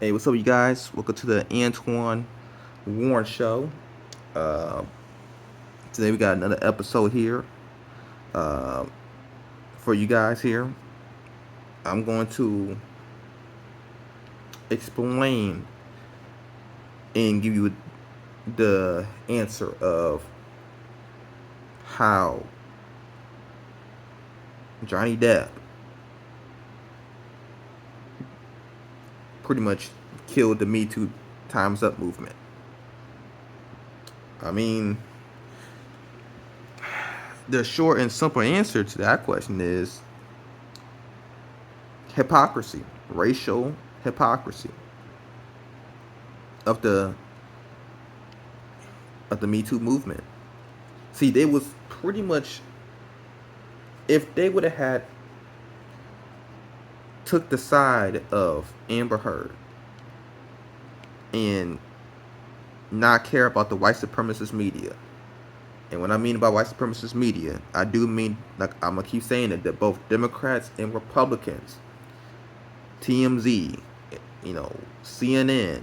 Hey, what's up, you guys? Welcome to the Antoine Warren Show. Uh, Today we got another episode here uh, for you guys here. I'm going to explain and give you the answer of how Johnny Depp pretty much killed the Me Too Time's Up movement. I mean, the short and simple answer to that question is hypocrisy, racial hypocrisy of the Me Too movement. See, they was pretty much, if they would have had took the side of Amber Heard and not care about the white supremacist media. And what I mean by white supremacist media, I do mean, like I'm gonna keep saying it, that both Democrats and Republicans, TMZ, CNN,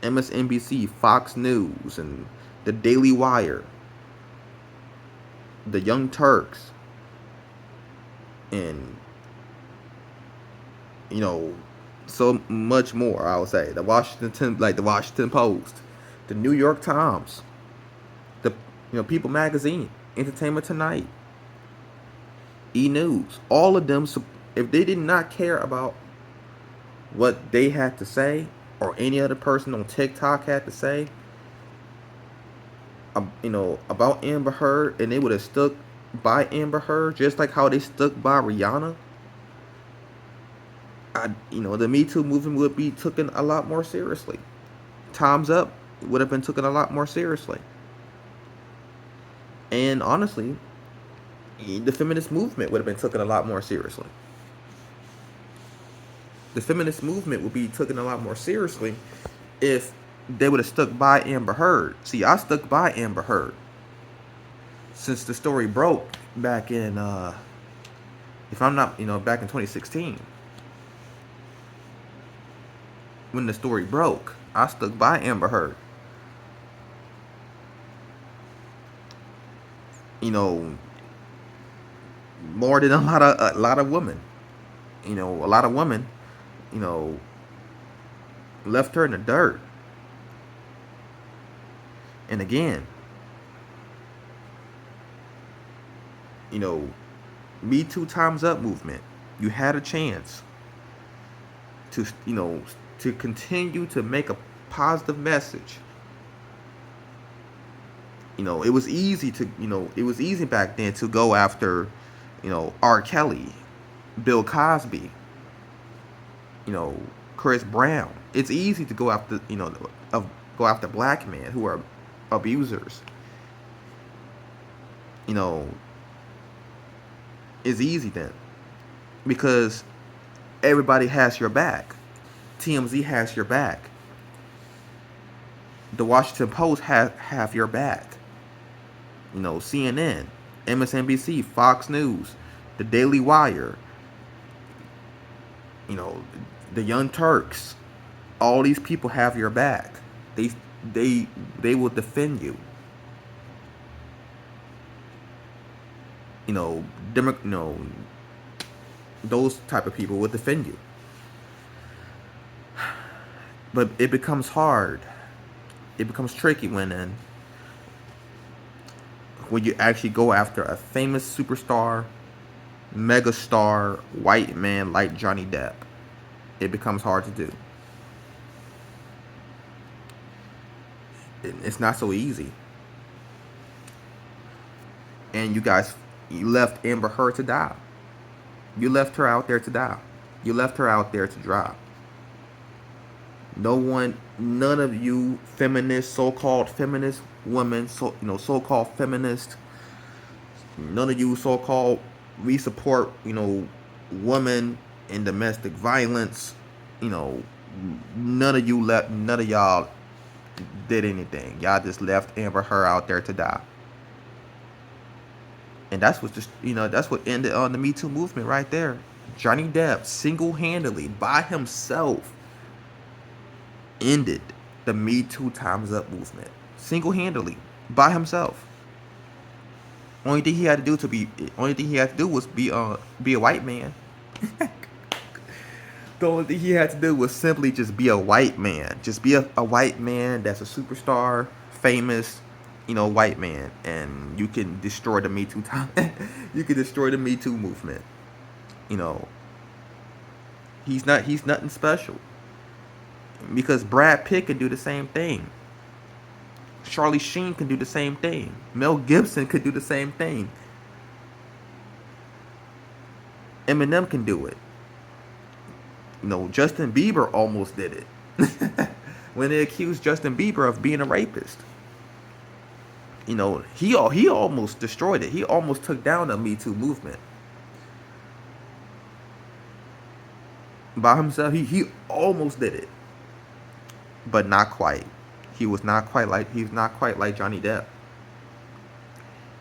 MSNBC, Fox News, and the Daily Wire, the Young Turks, and so much more. I would say the Washington Post, the New York Times, the People Magazine, Entertainment Tonight, E News. All of them, if they did not care about what they had to say or any other person on TikTok had to say, about Amber Heard, and they would have stuck by Amber Heard just like how they stuck by Rihanna. The Me Too movement would be taken a lot more seriously. Time's Up would have been taken a lot more seriously. And honestly, the feminist movement would have been taken a lot more seriously. The feminist movement would be taken a lot more seriously if they would have stuck by Amber Heard. See, I stuck by Amber Heard since the story broke back in, if I'm not, back in 2016. When the story broke, I stuck by Amber Heard. More than a lot of women. A lot of women, you know, left her in the dirt. And again, you know, Me Too Times Up movement. You had a chance to, to continue to make a positive message. It was easy back then to go after, R. Kelly, Bill Cosby, Chris Brown. It's easy to go after, go after black men who are abusers. You know, it's easy then because everybody has your back. TMZ has your back. The Washington Post have your back. CNN, MSNBC, Fox News, the Daily Wire, you know, the Young Turks. All these people have your back. They they will defend you. You know, those type of people will defend you. But it becomes hard. It becomes tricky when you actually go after a famous superstar, megastar, white man like Johnny Depp. It becomes hard to do. It's not so easy. And you left Amber Heard to die. You left her out there to die. You left her out there to dry. None of you feminist, so-called feminist women, so-called feminist, none of you so-called we support, women in domestic violence, none of y'all did anything. Y'all just left Amber Heard out there to die. And that's what ended on the Me Too movement right there. Johnny Depp single-handedly by himself ended the Me Too Times Up movement single-handedly by himself. Only thing he had to do was be a white man. The only thing he had to do was simply just be a white man. Just be a white man that's a superstar, famous, white man, and you can destroy the Me Too time. You can destroy the Me Too movement. You know, he's nothing special because Brad Pitt can do the same thing. Charlie Sheen can do the same thing. Mel Gibson could do the same thing. Eminem can do it. Justin Bieber almost did it. When they accused Justin Bieber of being a rapist. He almost destroyed it. He almost took down the Me Too movement. By himself, he almost did it. But not quite. He's not quite like Johnny Depp.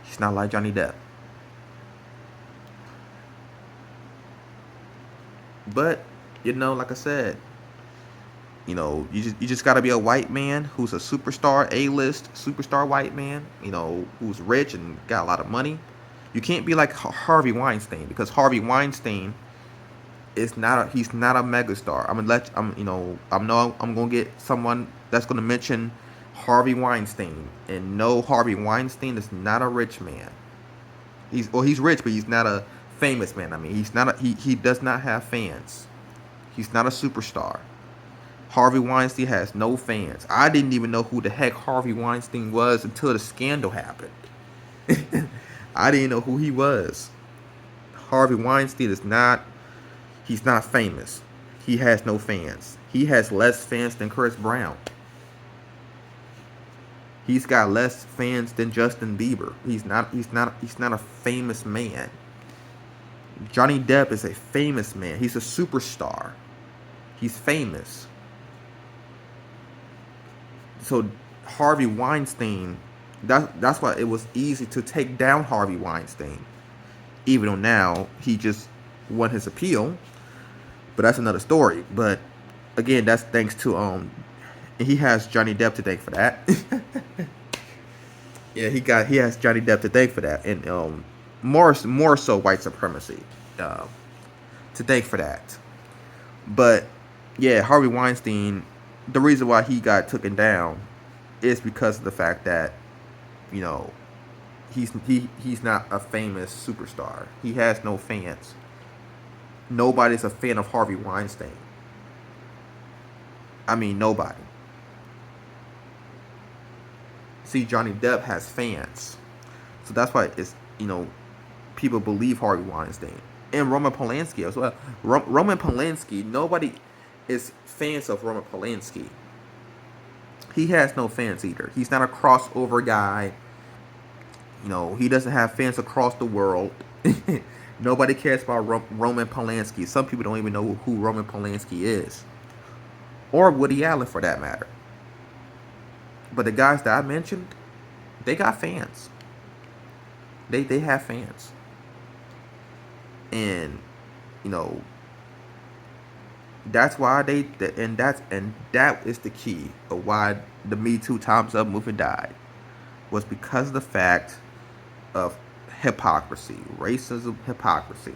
He's not like Johnny Depp. But, like I said, you just gotta be a white man who's a superstar, A-list superstar white man, who's rich and got a lot of money. You can't be like Harvey Weinstein, because Harvey Weinstein he's not a megastar. I'm gonna get someone that's gonna mention Harvey Weinstein, and no, Harvey Weinstein is not a rich man. He's rich, but he's not a famous man. He does not have fans. He's not a superstar. Harvey Weinstein has no fans. I didn't even know who the heck Harvey Weinstein was until the scandal happened. I didn't know who he was. Harvey Weinstein he's not famous. He has no fans. He has less fans than Chris Brown. He's got less fans than Justin Bieber. He's not a famous man. Johnny Depp is a famous man. He's a superstar. He's famous. So Harvey Weinstein, that's why it was easy to take down Harvey Weinstein. Even though now he just won his appeal. But that's another story. But again, that's thanks to he has Johnny Depp to thank for that. Yeah, he has Johnny Depp to thank for that, and more so white supremacy to thank for that. But yeah, Harvey Weinstein, the reason why he got taken down is because of the fact that he's not a famous superstar. He has no fans. Nobody's a fan of Harvey Weinstein. Nobody. See, Johnny Depp has fans, so that's why it's people believe Harvey Weinstein and Roman Polanski as well. Roman Polanski, nobody is fans of Roman Polanski. He has no fans either. He's not a crossover guy. He doesn't have fans across the world. Nobody cares about Roman Polanski. Some people don't even know who Roman Polanski is, or Woody Allen for that matter. But the guys that I mentioned, they got fans. They have fans. And that's why that is the key of why the Me Too Times Up movement died, was because of the fact of hypocrisy, racism, hypocrisy.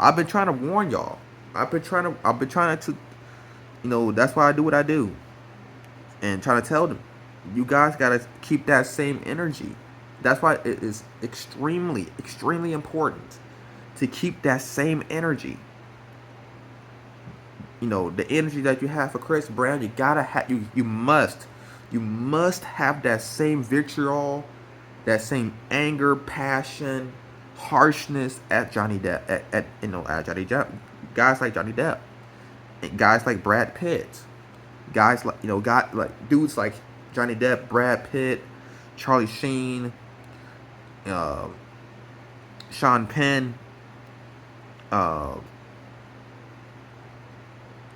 I've been trying to warn y'all. I've been trying to that's why I do what I do. And trying to tell them, you guys gotta keep that same energy. That's why it is extremely, extremely important to keep that same energy. The energy that you have for Chris Brown, you gotta have, you must have that same vitriol, that same anger, passion, harshness at Johnny Depp, at Johnny Depp, guys like Johnny Depp, and guys like Brad Pitt, guys like dudes like Johnny Depp, Brad Pitt, Charlie Sheen, Sean Penn,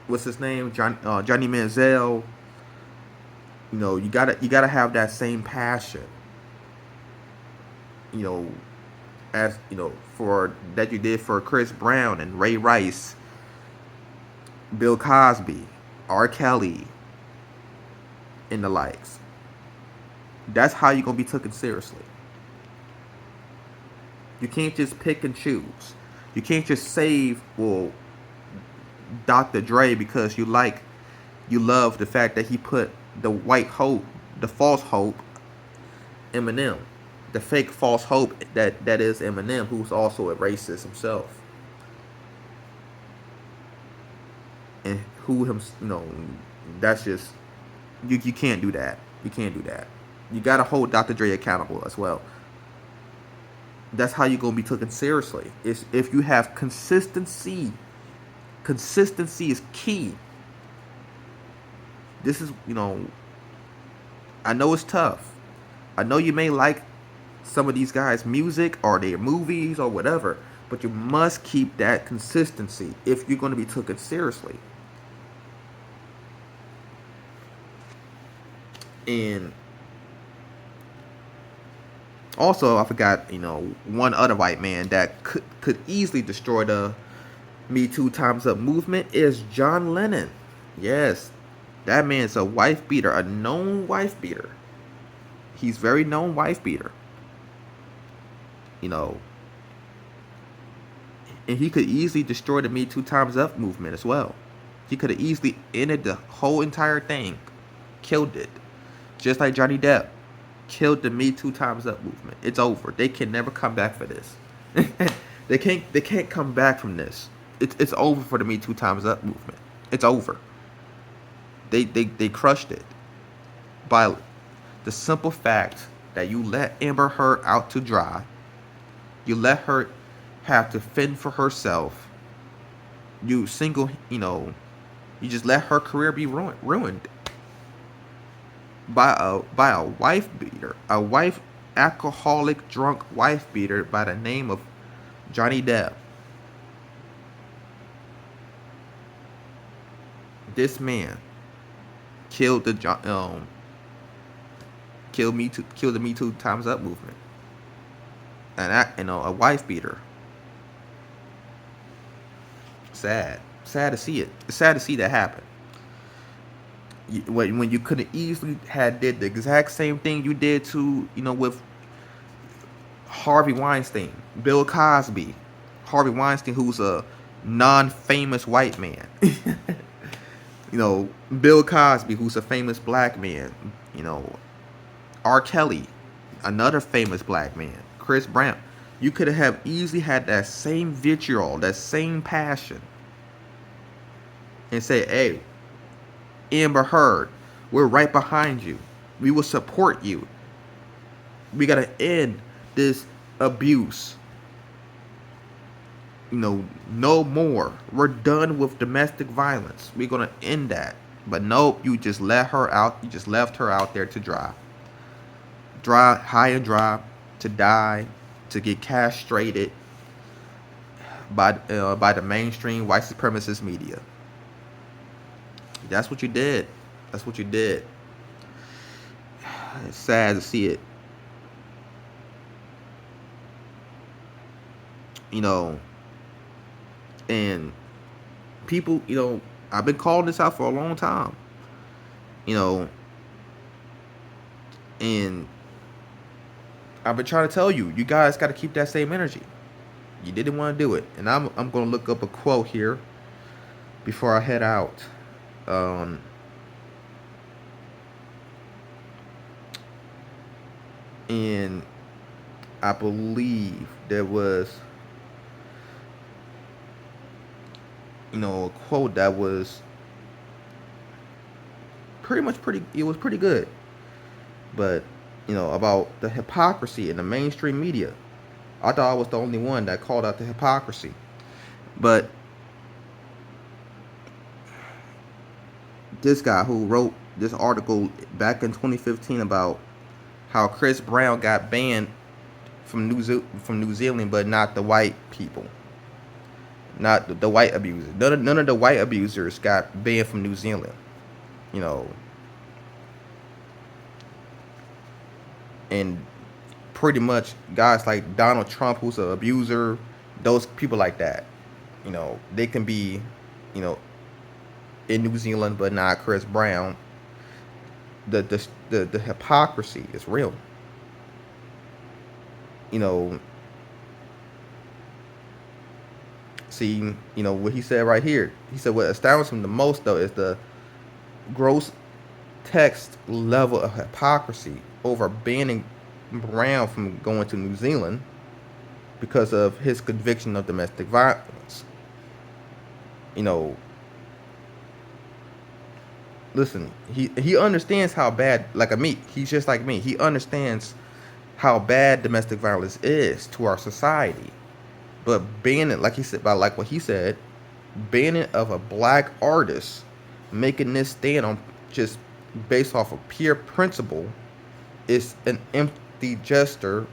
what's his name, Johnny Manziel. You gotta have that same passion. As for that you did for Chris Brown and Ray Rice, Bill Cosby, R. Kelly, and the likes. That's how you're gonna be taken seriously. You can't just pick and choose. You can't just save Dr. Dre because you love the fact that he put the white hope, the false hope, Eminem, the fake false hope that is Eminem, who's also a racist himself, and who him, that's just you can't do that. You can't do that. You gotta hold Dr. Dre accountable as well. That's how you're gonna be taken seriously. Is if you have consistency. Consistency is key. This is, I know it's tough. I know you may like some of these guys' music or their movies or whatever, but you must keep that consistency if you're going to be taken seriously. And also, I forgot, one other white man that could easily destroy the Me Too Times Up movement is John Lennon. Yes, that man's a wife beater, a known wife beater. He's very known wife beater. And he could easily destroy the Me Too Times Up movement as well. He could have easily ended the whole entire thing, killed it, just like Johnny Depp killed the Me Too Times Up movement. It's over. They can never come back for this. They can't come back from this. It's over for the Me Too Times Up movement. It's over. They crushed it by the simple fact that you let Amber Heard out to dry. You let her have to fend for herself. You just let her career be ruined by a wife beater, a wife alcoholic drunk wife beater by the name of Johnny Depp. This man killed the Me Too Times Up movement, and a wife beater. Sad to see it. It's sad to see that happen. When you could have easily did the exact same thing you did to with Harvey Weinstein, Bill Cosby, Harvey Weinstein, who's a non-famous white man. Bill Cosby, who's a famous black man. R. Kelly, another famous black man. Chris Brown. You could have easily had that same vitriol, that same passion, and say, hey, Amber Heard, we're right behind you. We will support you. We got to end this abuse. No more. We're done with domestic violence. We're going to end that. But nope, you just let her out. You just left her out there to dry. High and dry, to die, to get castrated by the mainstream white supremacist media. That's what you did. That's what you did. It's sad to see it. And people, I've been calling this out for a long time. And I've been trying to tell you, you guys got to keep that same energy. You didn't want to do it. And I'm going to look up a quote here before I head out. And I believe there was a quote that was it was pretty good, but about the hypocrisy in the mainstream media. I thought I was the only one that called out the hypocrisy, but this guy who wrote this article back in 2015 about how Chris Brown got banned from New Zealand, but not the white people, not the white abusers. None of the white abusers got banned from New Zealand. And pretty much guys like Donald Trump, who's an abuser, those people like that, they can be, in New Zealand, but not Chris Brown. The hypocrisy is real. You know, see, what he said right here. He said what astounds him the most though is the gross text level of hypocrisy over banning Brown from going to New Zealand because of his conviction of domestic violence. You know, listen, he understands how bad, like a me, he's just like me. He understands how bad domestic violence is to our society. But banning, like he said, by like what he said, banning of a black artist, making this stand on just based off of pure principle, is an empty gesture,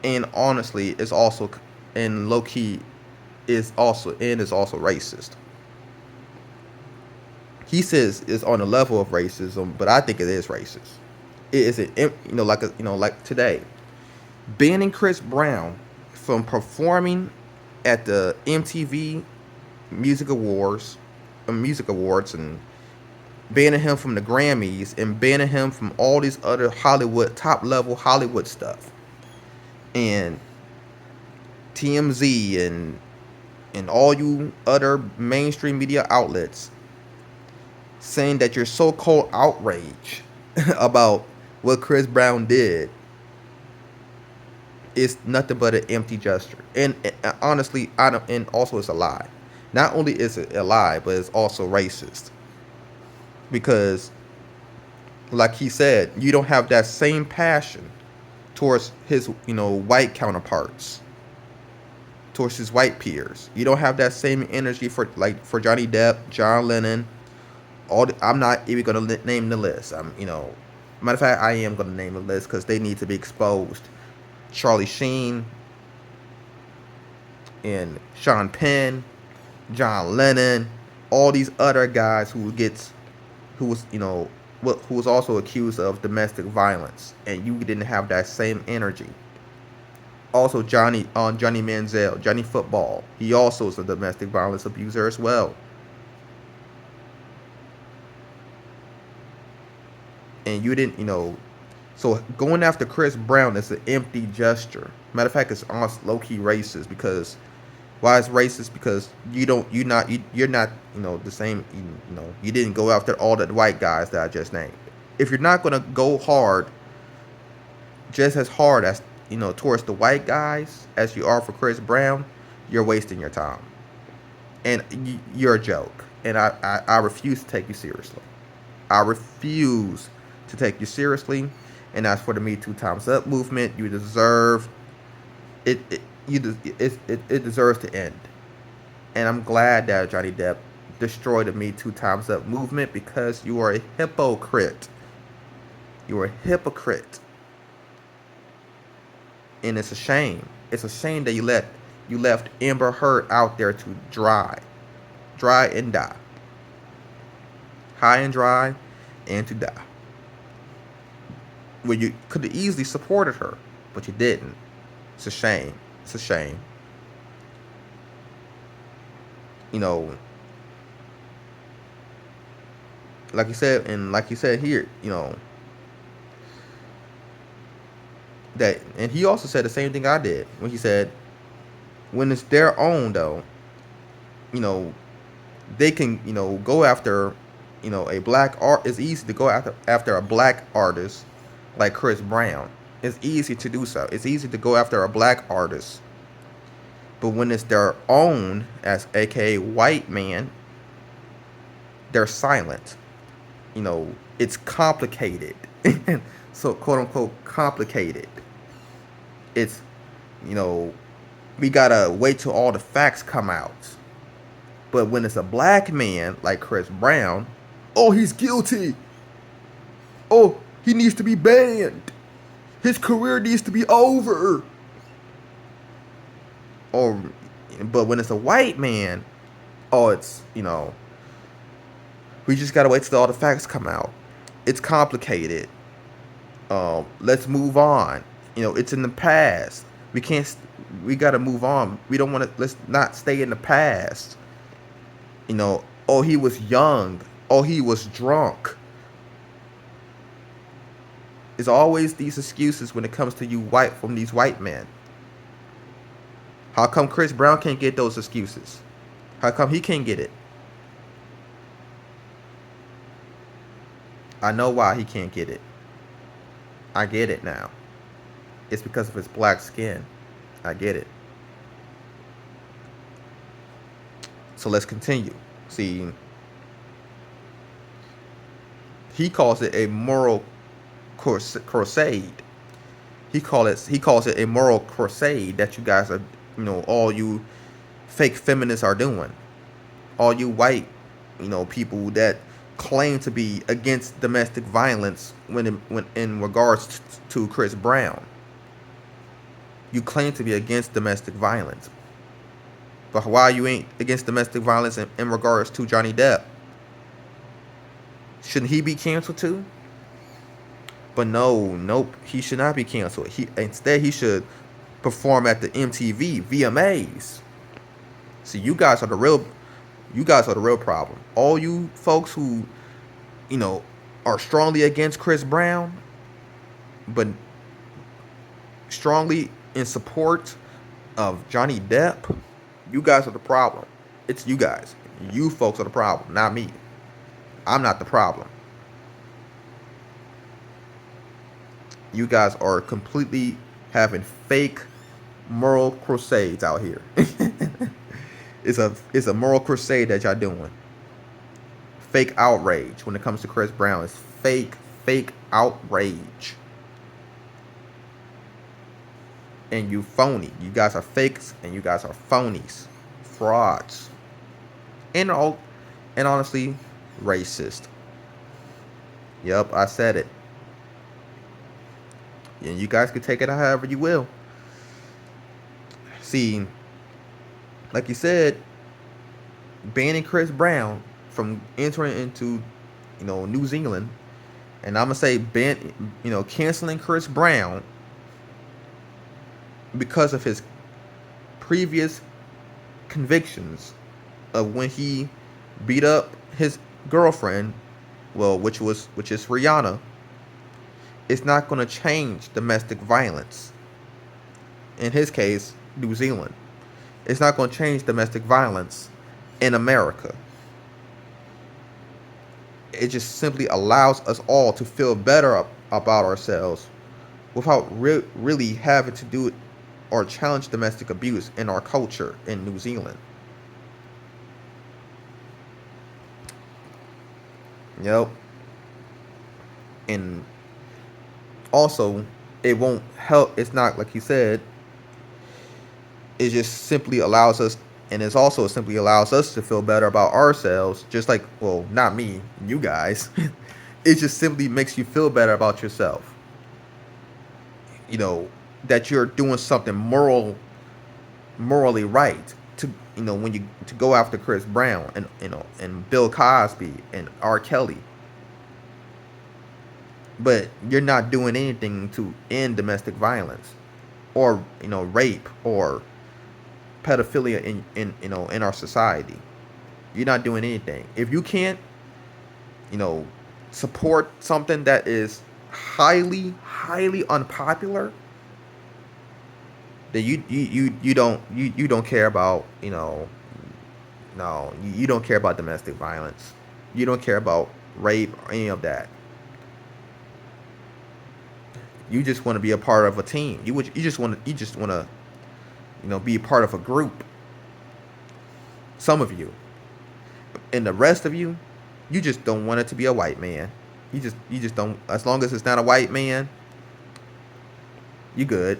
and honestly, is also, and low key, is also racist. He says it's on the level of racism, but I think it is racist. It is an, like today, banning Chris Brown from performing at the MTV Music Awards, and banning him from the Grammys, and banning him from all these other Hollywood, top level Hollywood stuff, and TMZ and all you other mainstream media outlets saying that your so-called outrage about what Chris Brown did is nothing but an empty gesture. And honestly, I don't. And also, it's a lie. Not only is it a lie, but it's also racist because, like he said, you don't have that same passion towards his, white counterparts, towards his white peers. You don't have that same energy for Johnny Depp, John Lennon. I'm not even gonna name the list. Matter of fact, I am gonna name the list because they need to be exposed. Charlie Sheen and Sean Penn, John Lennon, all these other guys who was also accused of domestic violence, and you didn't have that same energy. Also, Johnny Manziel, Johnny Football, he also is a domestic violence abuser as well. And you didn't, so going after Chris Brown is an empty gesture. Matter of fact, it's almost low key racist because why it's racist? Because you're not the same. You didn't go after all the white guys that I just named. If you're not gonna go hard, just as hard as towards the white guys as you are for Chris Brown, you're wasting your time, and you're a joke. And I refuse to take you seriously. I refuse to take you seriously. And as for the Me Too Times Up movement, you deserve it. It deserves to end. And I'm glad that Johnny Depp destroyed the Me Too Times Up movement because you are a hypocrite. You are a hypocrite, and it's a shame. It's a shame that you left Amber Heard out there to dry and die, high and dry, and to die. Well, you could have easily supported her, but you didn't. It's a shame. It's a shame. Like you said, and like you said here, that, and he also said the same thing I did when he said, when it's their own though, they can, go after, a black art. It's easy to go after a black artist like Chris Brown. It's easy to do so. It's easy to go after a black artist. But when it's their own, as aka white man, they're silent. It's complicated. So quote unquote complicated. It's, we gotta wait till all the facts come out. But when it's a black man like Chris Brown, oh, he's guilty. Oh, he needs to be banned. His career needs to be over. But when it's a white man, oh, it's, we just gotta wait till all the facts come out. It's complicated. Let's move on. It's in the past. We gotta move on. We don't want to. Let's not stay in the past. Oh, he was young. Oh, he was drunk. It's always these excuses when it comes to you white from these white men. How come Chris Brown can't get those excuses? How come he can't get it? I know why he can't get it. I get it now. It's because of his black skin. I get it. So let's continue. See, he calls it a moral crusade. He calls it a moral crusade that you guys are, all you fake feminists are doing. All you white, people that claim to be against domestic violence when in regards to Chris Brown. You claim to be against domestic violence. But why you ain't against domestic violence in regards to Johnny Depp? Shouldn't he be canceled too? But nope, he should not be canceled. Instead he should perform at the MTV VMAs. See, you guys are the real problem. All you folks who, are strongly against Chris Brown, but strongly in support of Johnny Depp, you guys are the problem. It's you guys. You folks are the problem, not me. I'm not the problem. You guys are completely having fake moral crusades out here. It's a moral crusade that y'all doing. Fake outrage when it comes to Chris Brown. It's fake outrage. And you phony. You guys are fakes and you guys are phonies. Frauds. And honestly, racist. Yep, I said it. And you guys can take it however you will. See, like you said, banning Chris Brown from entering into, New Zealand, and I'm gonna say canceling Chris Brown because of his previous convictions of when he beat up his girlfriend, which is Rihanna. It's not going to change domestic violence. In his case, New Zealand. It's not going to change domestic violence in America. It just simply allows us all to feel better about ourselves without really having to do it or challenge domestic abuse in our culture in New Zealand. Yep. And also, it won't help. It's not like you said. It just simply allows us, and it also simply allows us to feel better about ourselves. Just like, well, not me, you guys. It just simply makes you feel better about yourself. That you're doing something morally right to, to go after Chris Brown and Bill Cosby and R. Kelly. But you're not doing anything to end domestic violence or rape or pedophilia in our society. You're not doing anything. If you can't support something that is highly unpopular, then you don't care about you don't care about domestic violence. You don't care about rape or any of that. You just want to be a part of a team. You just want to be a part of a group. Some of you, and the rest of you, you just don't want it to be a white man. You just don't. As long as it's not a white man, you good.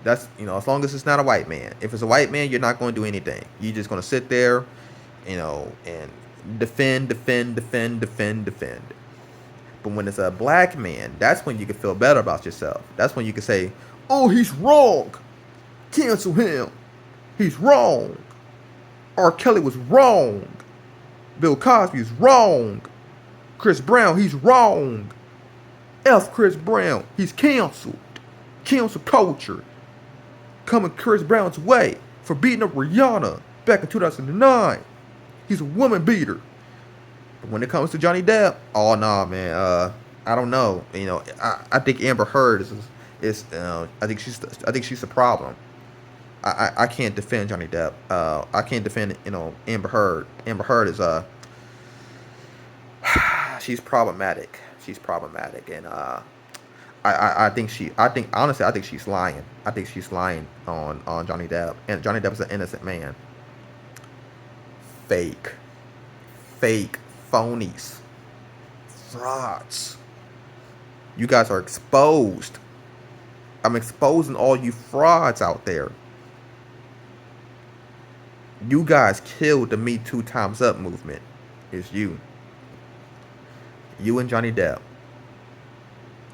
That's as long as it's not a white man. If it's a white man, you're not going to do anything. You're just going to sit there, and defend. But when it's a black man, that's when you can feel better about yourself. That's when you can say, "Oh, he's wrong. Cancel him. He's wrong. R. Kelly was wrong. Bill Cosby is wrong. Chris Brown, he's wrong. F Chris Brown. He's canceled. Cancel culture. Coming Chris Brown's way for beating up Rihanna back in 2009. He's a woman beater." When it comes to Johnny Depp, oh no, man. I don't know. I think Amber Heard is I think she's a problem. I can't defend Johnny Depp. I can't defend Amber Heard. Amber Heard is she's problematic. She's problematic, and I think honestly I think she's lying. I think she's lying on Johnny Depp, and Johnny Depp is an innocent man. Fake, fake, phonies, frauds. You guys are exposed. I'm exposing all you frauds out there. You guys killed the Me Too Times Up movement. It's you. You and Johnny Depp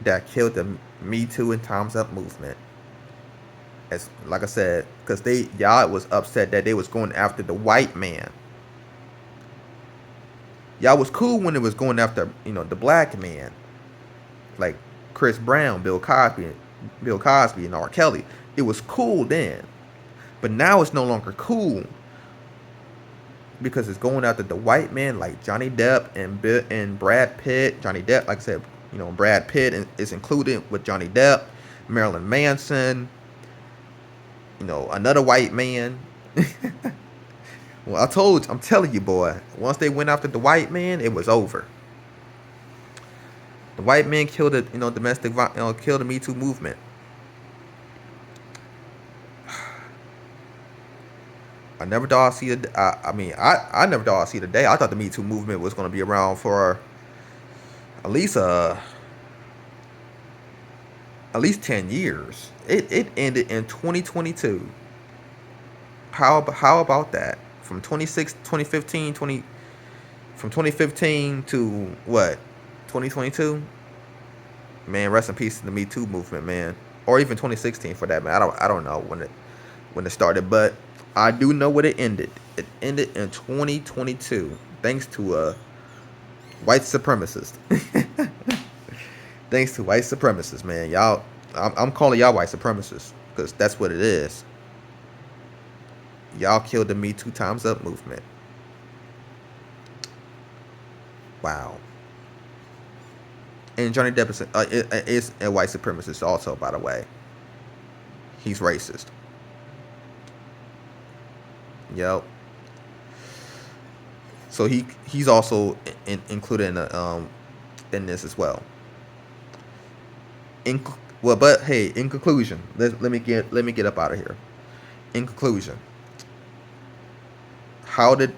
that killed the Me Too and Times Up movement. As like I said, because y'all was upset that they was going after the white man. Y'all was cool when it was going after the black man, like Chris Brown, Bill Cosby, and R. Kelly. It was cool then, but now it's no longer cool because it's going after the white man, like Johnny Depp and Brad Pitt. Johnny Depp, like I said, Brad Pitt is included with Johnny Depp, Marilyn Manson, another white man. Well, I'm telling you, boy, once they went after the white man, it was over. The white man killed the, killed the Me Too movement. I never thought I'd see the. I never thought I'd see the day. I thought the Me Too movement was going to be around for at least 10 years. It ended in 2022. How about that? From 2015 to what? 2022? Man, rest in peace to the Me Too movement, man. Or even 2016 for that, man. I don't know when it started, but I do know when it ended. It ended in 2022 thanks to a white supremacist. Thanks to white supremacists, man. Y'all, I'm calling y'all white supremacists because that's what it is. Y'all killed the Me Too Times Up movement. Wow. And Johnny Depp is a white supremacist also, by the way. He's racist. Yep. So he's also included in this as well. But hey, in conclusion, let me get up out of here. In conclusion, how did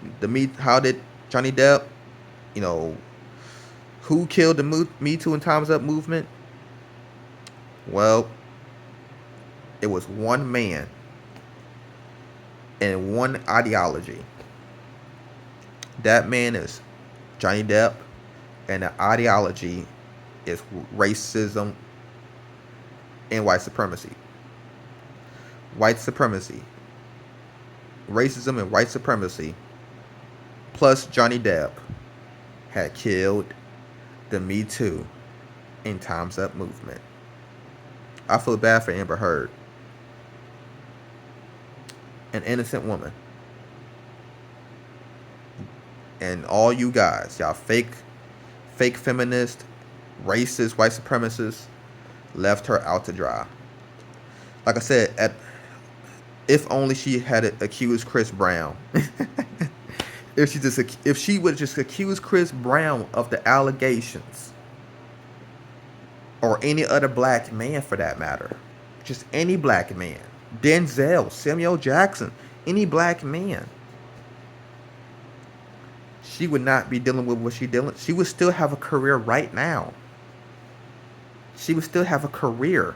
Johnny Depp, who killed the Me Too and Time's Up movement? Well, it was one man and one ideology. That man is Johnny Depp, and the ideology is racism and white supremacy. White supremacy. Racism and white supremacy, plus Johnny Depp, had killed the Me Too and Time's Up movement. I feel bad for Amber Heard. An innocent woman. And all you guys, y'all fake feminist, racist, white supremacists, left her out to dry. Like I said, if only she had accused Chris Brown. If she would just accuse Chris Brown of the allegations, or any other black man for that matter, just any black man, Denzel, Samuel Jackson, any black man, she would not be dealing with what she's dealing. She would still have a career right now. She would still have a career.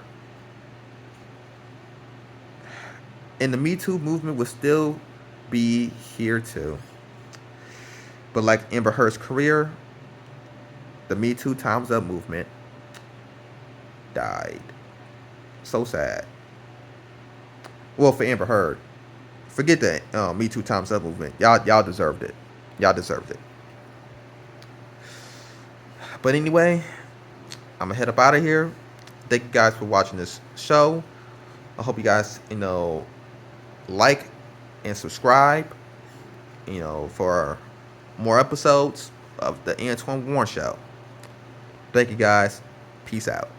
And the Me Too movement would still be here too. But like Amber Heard's career, the Me Too Time's Up movement died. So sad. Well, for Amber Heard, forget that Me Too Time's Up movement. Y'all deserved it. Y'all deserved it. But anyway, I'm gonna head up out of here. Thank you guys for watching this show. I hope you guys, like and subscribe, for more episodes. of the Antoine Warren Show. Thank you guys. Peace out.